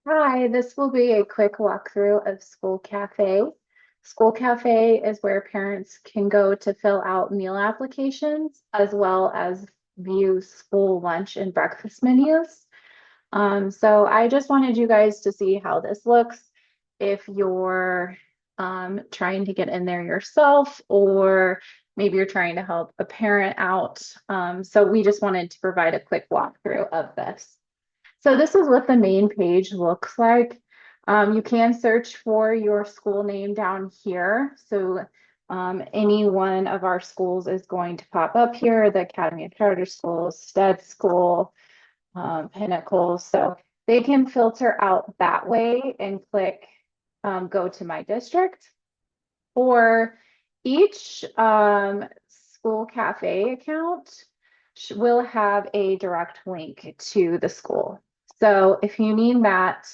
Hi, this will be a quick walkthrough of School Cafe. School Cafe is where parents can go to fill out meal applications as well as view school lunch and breakfast menus. So I just wanted you guys to see how this looks if you're trying to get in there yourself, or maybe you're trying to help a parent out. So we just wanted to provide a quick walkthrough of this. So this is what the main page looks like. You can search for your school name down here. So any one of our schools is going to pop up here, the Academy of Charter Schools, Stead School, Pinnacle. So they can filter out that way and click go to my district. Or each school cafe account will have a direct link to the school. So if you need that,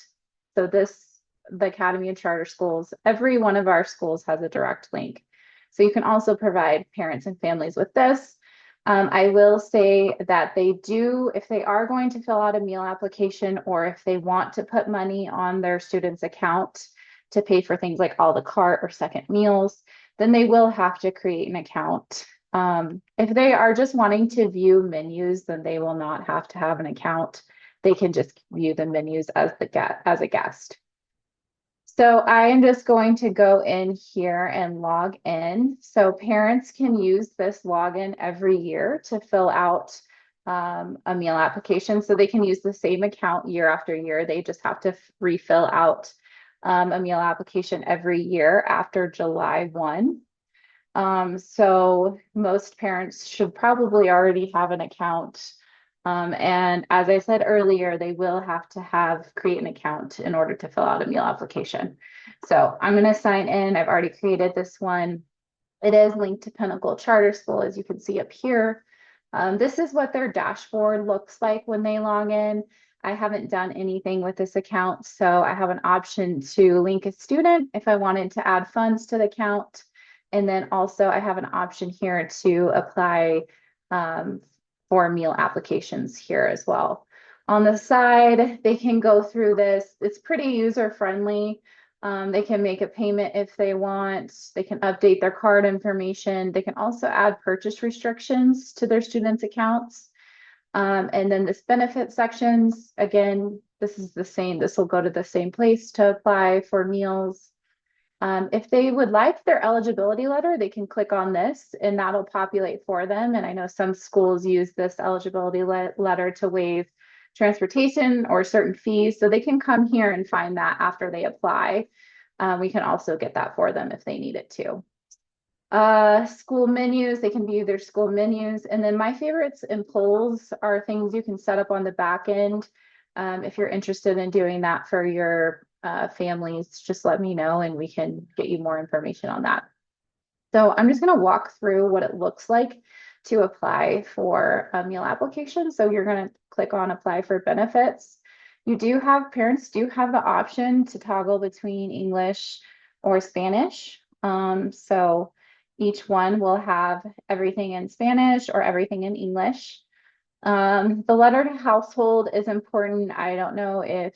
so this, the Academy of Charter Schools, every one of our schools has a direct link. So you can also provide parents and families with this. I will say that they do, if they are going to fill out a meal application or if they want to put money on their student's account to pay for things like a la carte or second meals, then they will have to create an account. If they are just wanting to view menus, then they will not have to have an account. They can just view the menus as as a guest. So I am just going to go in here and log in. So parents can use this login every year to fill out a meal application. So they can use the same account year after year. They just have to refill out a meal application every year after July 1. So most parents should probably already have an account. And as I said earlier, they will have to create an account in order to fill out a meal application. So I'm going to sign in. I've already created this one. It is linked to Pinnacle Charter School, as you can see up here. This is what their dashboard looks like when they log in. I haven't done anything with this account, so I have an option to link a student if I wanted to add funds to the account. And then also I have an option here to apply um, for meal applications here as well. On the side, they can go through this. It's pretty user friendly. They can make a payment if they want. They can update their card information. They can also add purchase restrictions to their students' accounts. And then this benefit sections, again, this is the same. This will go to the same place to apply for meals. If they would like their eligibility letter, they can click on this and that'll populate for them. And I know some schools use this eligibility letter to waive transportation or certain fees. So they can come here and find that after they apply. We can also get that for them if they need it too. School menus, they can view their school menus. And then my favorites and polls are things you can set up on the back end. If you're interested in doing that for your families, just let me know and we can get you more information on that. So I'm just going to walk through what it looks like to apply for a meal application. So you're going to click on apply for benefits. Parents do have the option to toggle between English or Spanish. So each one will have everything in Spanish or everything in English. The letter to household is important. I don't know if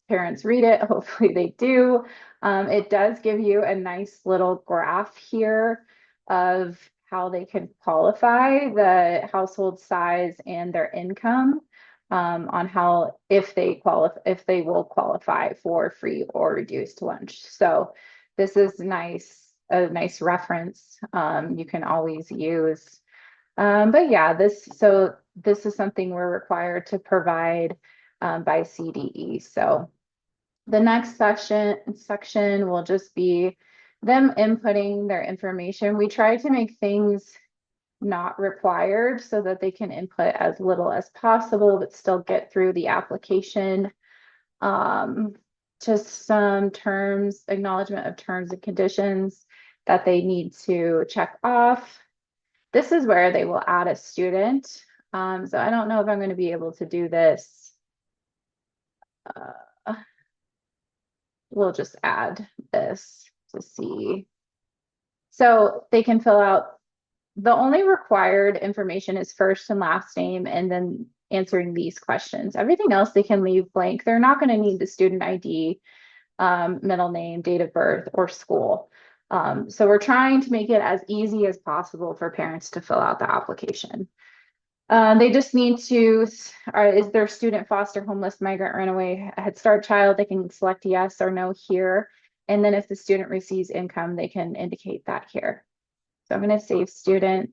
parents read it. Hopefully they do. It does give you a nice little graph here of how they can qualify the household size and their income on how if they will qualify for free or reduced lunch. So this is a nice reference you can always use. But yeah, this is something we're required to provide by CDE. So the next section will just be them inputting their information. We try to make things not required so that they can input as little as possible, but still get through the application. Um, just some terms, acknowledgement of terms and conditions that they need to check off. This is where they will add a student. So I don't know if I'm going to be able to do this. Uh, we'll just add this to see. So they can fill out, the only required information is first and last name and then answering these questions. Everything else they can leave blank. They're not going to need the student ID, middle name, date of birth, or school. So we're trying to make it as easy as possible for parents to fill out the application. They just need to, is their student foster, homeless, migrant, runaway, Head Start child? They can select yes or no here. And then if the student receives income, they can indicate that here. So I'm going to save student,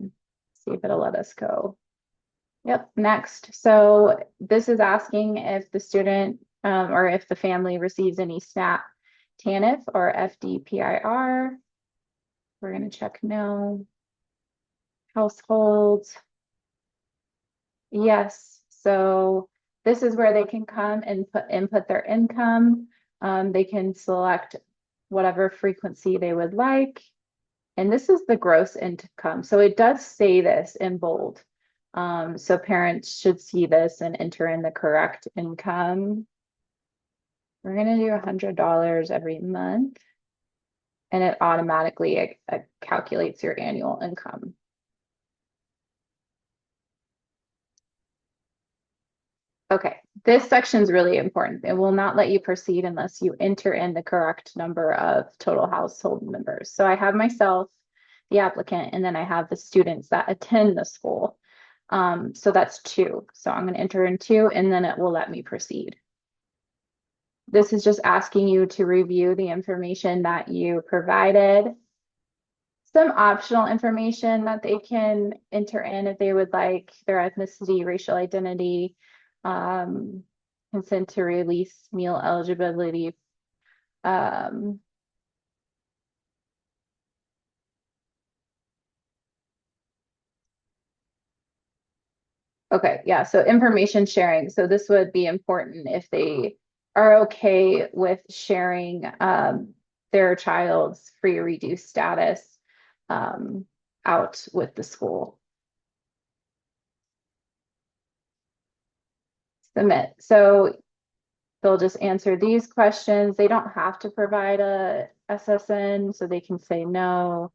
see if it'll let us go. Yep, next. So this is asking if the student or if the family receives any SNAP, TANF, or FDPIR. We're going to check no. Households. Yes, so this is where they can come and input their income. They can select whatever frequency they would like. And this is the gross income. So it does say this in bold. So parents should see this and enter in the correct income. We're going to do $100 every month. And it automatically calculates your annual income. Okay, this section is really important. It will not let you proceed unless you enter in the correct number of total household members. So I have myself, the applicant, and then I have the students that attend the school. So that's 2. So I'm going to enter in 2, and then it will let me proceed. This is just asking you to review the information that you provided. Some optional information that they can enter in if they would like: their ethnicity, racial identity, consent to release, meal eligibility. Okay, yeah, so information sharing. So this would be important if they are okay with sharing their child's free or reduced status out with the school. Submit. So they'll just answer these questions. They don't have to provide a SSN, so they can say no.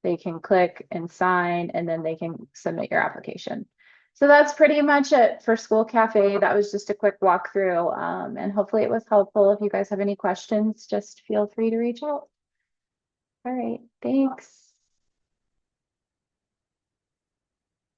They can click and sign, and then they can submit your application. So that's pretty much it for School Cafe. That was just a quick walkthrough, and hopefully it was helpful. If you guys have any questions, just feel free to reach out. All right, thanks.